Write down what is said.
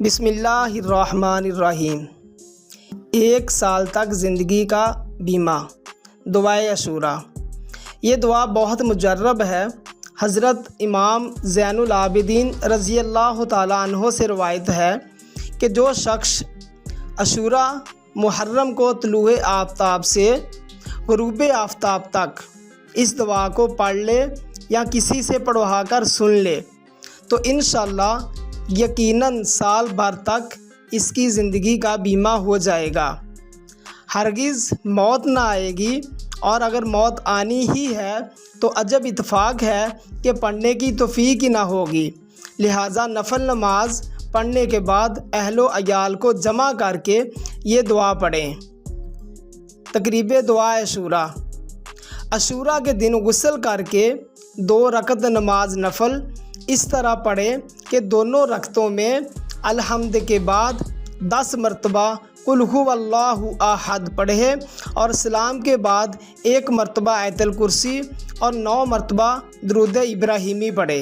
बिस्मिल्लाहिर्रहमानिर्रहीम। 1 साल तक ज़िंदगी का बीमा, दुआए अशूरा। ये दुआ बहुत मुजर्रब है। हज़रत इमाम ज़ैनुल आबिदीन रज़ी अल्लाह ताला अन्हो से रवायत है कि जो शख्स अशूरा मुहर्रम को तुलूए आफ्ताब से ग़ुरूब आफ्ताब तक इस दुआ को पढ़ ले या किसी से पढ़वा कर सुन ले तो इंशाअल्लाह यकीनन साल भर तक इसकी ज़िंदगी का बीमा हो जाएगा। हरगिज़ मौत ना आएगी, और अगर मौत आनी ही है तो अजब इत्तेफाक है कि पढ़ने की तौफीक ही ना होगी। लिहाजा नफल नमाज पढ़ने के बाद अहलो अयाल को जमा करके ये दुआ पढ़ें। तकरीब दुआ अशूरा। अशूरा के दिन गुस्ल करके 2 रकत नमाज नफल इस तरह पढ़ें कि दोनों रकतों में अलहम्द के बाद 10 मरतबा कुल हुवल्लाहु अहद पढ़े और सलाम के बाद 1 मरतबा आयतुल कुर्सी और 9 मरतबा दुरूद इब्राहिमी पढ़े।